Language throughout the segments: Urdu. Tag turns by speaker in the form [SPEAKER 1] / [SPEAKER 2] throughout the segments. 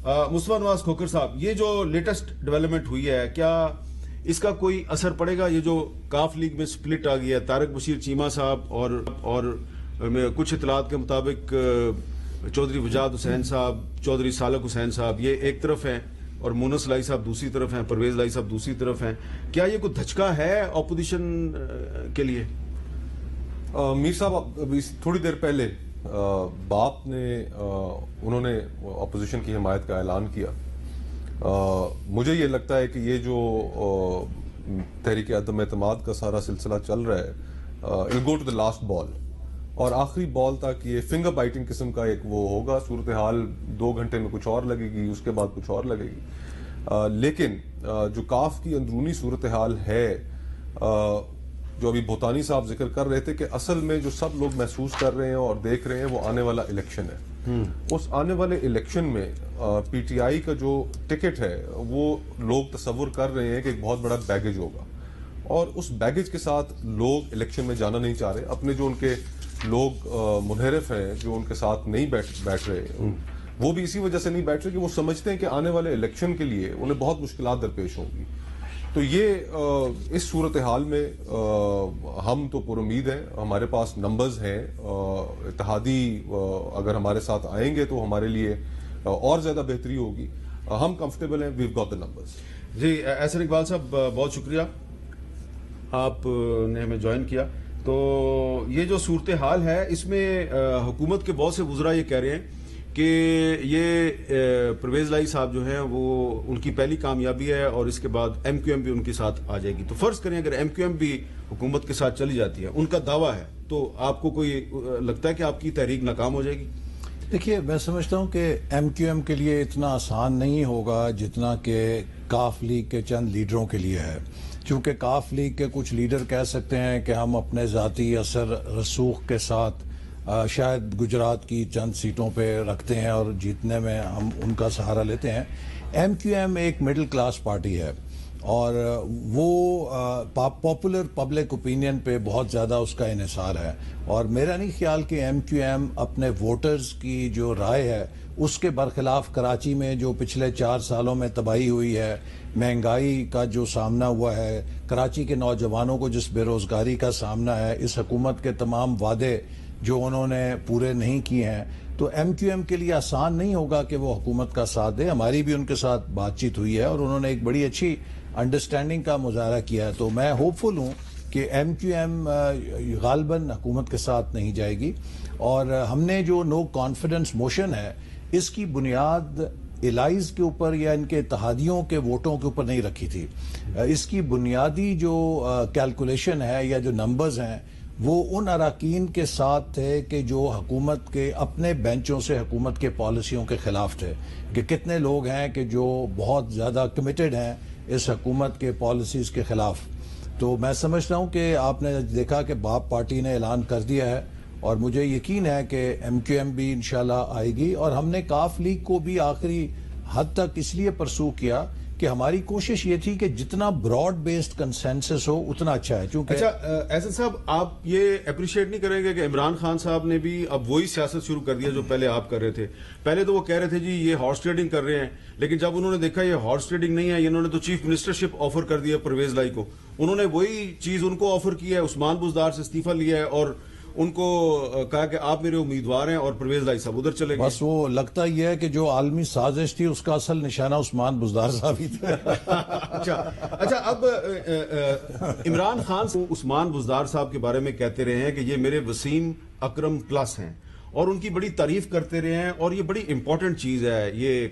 [SPEAKER 1] مصطفیٰ نواز کھوکھر صاحب، یہ جو لیٹسٹ ڈیولپمنٹ ہوئی ہے، کیا اس کا کوئی اثر پڑے گا؟ یہ جو کاف لیگ میں سپلٹ آ گیا ہے، طارق بشیر چیمہ صاحب اور کچھ اطلاعات کے مطابق چودھری وجاد حسین صاحب، چودھری سالک حسین صاحب یہ ایک طرف ہیں اور مونس لائی صاحب دوسری طرف ہیں، پرویز لائی صاحب دوسری طرف ہیں، کیا یہ کوئی دھچکا ہے اپوزیشن کے لیے؟
[SPEAKER 2] میر صاحب ابھی تھوڑی دیر پہلے باپ نے انہوں نے اپوزیشن کی حمایت کا اعلان کیا. مجھے یہ لگتا ہے کہ یہ جو تحریک عدم اعتماد کا سارا سلسلہ چل رہا ہے it'll go to the last ball، اور آخری بال تک یہ فنگر بائٹنگ قسم کا ایک وہ ہوگا. صورتحال 2 گھنٹے میں کچھ اور لگے گی، اس کے بعد کچھ اور لگے گی. لیکن جو کاف کی اندرونی صورتحال ہے، جو ابھی بھوتانی صاحب ذکر کر رہے تھے کہ اصل میں جو سب لوگ محسوس کر رہے ہیں اور دیکھ رہے ہیں وہ آنے والا الیکشن ہے. اس آنے والے الیکشن میں پی ٹی آئی کا جو ٹکٹ ہے وہ لوگ تصور کر رہے ہیں کہ ایک بہت بڑا بیگیج ہوگا، اور اس بیگیج کے ساتھ لوگ الیکشن میں جانا نہیں چاہ رہے. اپنے جو ان کے لوگ منحرف ہیں جو ان کے ساتھ نہیں بیٹھ رہے، وہ بھی اسی وجہ سے نہیں بیٹھ رہے کہ وہ سمجھتے ہیں کہ آنے والے الیکشن کے لیے انہیں بہت مشکلات درپیش ہوں گی. تو یہ اس صورتحال میں ہم تو پر امید ہیں، ہمارے پاس نمبرز ہیں، اتحادی اگر ہمارے ساتھ آئیں گے تو ہمارے لیے اور زیادہ بہتری ہوگی. ہم کمفرٹیبل ہیں، we've got the numbers.
[SPEAKER 1] جی احسن اقبال صاحب، بہت شکریہ آپ نے ہمیں جوائن کیا. تو یہ جو صورتحال ہے اس میں حکومت کے بہت سے وزراء یہ کہہ رہے ہیں کہ یہ پرویز لائی صاحب جو ہیں وہ ان کی پہلی کامیابی ہے اور اس کے بعد ایم کیو ایم بھی ان کے ساتھ آ جائے گی. تو فرض کریں اگر ایم کیو ایم بھی حکومت کے ساتھ چلی جاتی ہے، ان کا دعویٰ ہے، تو آپ کو کوئی لگتا ہے کہ آپ کی تحریک ناکام ہو جائے گی؟
[SPEAKER 3] دیکھیے، میں سمجھتا ہوں کہ ایم کیو ایم کے لیے اتنا آسان نہیں ہوگا جتنا کہ کاف لیگ کے چند لیڈروں کے لیے ہے. چونکہ کاف لیگ کے کچھ لیڈر کہہ سکتے ہیں کہ ہم اپنے ذاتی اثر رسوخ کے ساتھ شاید گجرات کی چند سیٹوں پہ رکھتے ہیں اور جیتنے میں ہم ان کا سہارا لیتے ہیں. ایم کیو ایم ایک مڈل کلاس پارٹی ہے اور وہ پاپولر پبلک اوپینین پہ بہت زیادہ اس کا انحصار ہے، اور میرا نہیں خیال کہ ایم کیو ایم اپنے ووٹرز کی جو رائے ہے اس کے برخلاف کراچی میں جو پچھلے 4 سالوں میں تباہی ہوئی ہے، مہنگائی کا جو سامنا ہوا ہے، کراچی کے نوجوانوں کو جس بے روزگاری کا سامنا ہے، اس حکومت کے تمام وعدے جو انہوں نے پورے نہیں کیے ہیں، تو ایم کیو ایم کے لیے آسان نہیں ہوگا کہ وہ حکومت کا ساتھ دے. ہماری بھی ان کے ساتھ بات چیت ہوئی ہے اور انہوں نے ایک بڑی اچھی انڈرسٹینڈنگ کا مظاہرہ کیا ہے. تو میں ہوپ فل ہوں کہ ایم کیو ایم غالباً حکومت کے ساتھ نہیں جائے گی. اور ہم نے جو نو کانفیڈنس موشن ہے اس کی بنیاد الائز کے اوپر یا ان کے اتحادیوں کے ووٹوں کے اوپر نہیں رکھی تھی. اس کی بنیادی جو کیلکولیشن ہے یا جو نمبرز ہیں وہ ان اراکین کے ساتھ تھے کہ جو حکومت کے اپنے بینچوں سے حکومت کے پالیسیوں کے خلاف تھے، کہ کتنے لوگ ہیں کہ جو بہت زیادہ کمیٹڈ ہیں اس حکومت کے پالیسیز کے خلاف. تو میں سمجھتا ہوں کہ آپ نے دیکھا کہ باپ پارٹی نے اعلان کر دیا ہے اور مجھے یقین ہے کہ ایم کیو ایم بھی انشاءاللہ آئے گی. اور ہم نے کاف لیگ کو بھی آخری حد تک اس لیے پرسو کیا کہ ہماری کوشش یہ تھی کہ جتنا براڈ بیسڈ کنسنسس ہو اتنا اچھا ہے. چونکہ
[SPEAKER 1] اچھا احسن صاحب، آپ یہ اپریشیٹ نہیں کریں گے کہ عمران خان صاحب نے بھی اب وہی سیاست شروع کر دیا جو پہلے آپ کر رہے تھے؟ پہلے تو وہ کہہ رہے تھے جی یہ ہارس ٹریڈنگ کر رہے ہیں، لیکن جب انہوں نے دیکھا یہ ہارس ٹریڈنگ نہیں ہے، انہوں نے تو چیف منسٹرشپ آفر کر دیا پرویز لائی کو. انہوں نے وہی چیز ان کو آفر کی ہے، عثمان بزدار سے استعفیٰ لیا ہے اور ان کو کہا کہ آپ میرے امیدوار ہیں اور پرویز لائی صاحب ادھر چلے گئے.
[SPEAKER 3] بس وہ لگتا یہ ہے کہ جو عالمی سازش تھی اس کا اصل نشانہ عثمان بزدار صاحب ہی تھا.
[SPEAKER 1] اچھا اب عمران خان عثمان بزدار صاحب کے بارے میں کہتے رہے ہیں کہ یہ میرے وسیم اکرم پلس ہیں اور ان کی بڑی تعریف کرتے رہے ہیں، اور یہ بڑی امپورٹنٹ چیز ہے. یہ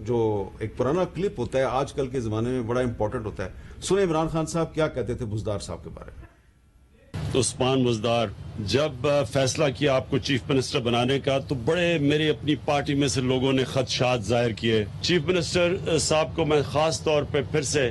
[SPEAKER 1] جو ایک پرانا کلپ ہوتا ہے آج کل کے زمانے میں بڑا امپورٹنٹ ہوتا ہے. سنیں عمران خان صاحب کیا کہتے تھے بزدار صاحب کے بارے میں.
[SPEAKER 4] عثمان بزدار، جب فیصلہ کیا آپ کو چیف منسٹر بنانے کا تو بڑے میری اپنی پارٹی میں سے لوگوں نے خدشات ظاہر کیے. چیف منسٹر صاحب کو میں خاص طور پہ پھر سے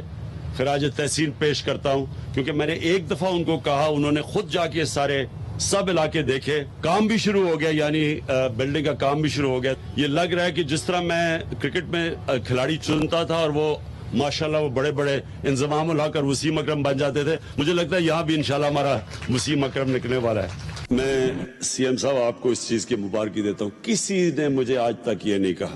[SPEAKER 4] خراج تحسین پیش کرتا ہوں، کیونکہ میں نے ایک دفعہ ان کو کہا، انہوں نے خود جا کے سارے سب علاقے دیکھے، کام بھی شروع ہو گیا، یعنی بلڈنگ کا کام بھی شروع ہو گیا. یہ لگ رہا ہے کہ جس طرح میں کرکٹ میں کھلاڑی چنتا تھا اور وہ ماشاءاللہ وہ بڑے بڑے انضمام الحق اور وسیم اکرم بن جاتے تھے، مجھے لگتا ہے یہاں بھی انشاءاللہ ہمارا وسیم اکرم نکلنے والا ہے. میں سی ایم صاحب آپ کو اس چیز کی مبارکی دیتا ہوں، کسی نے مجھے آج تک یہ نہیں کہا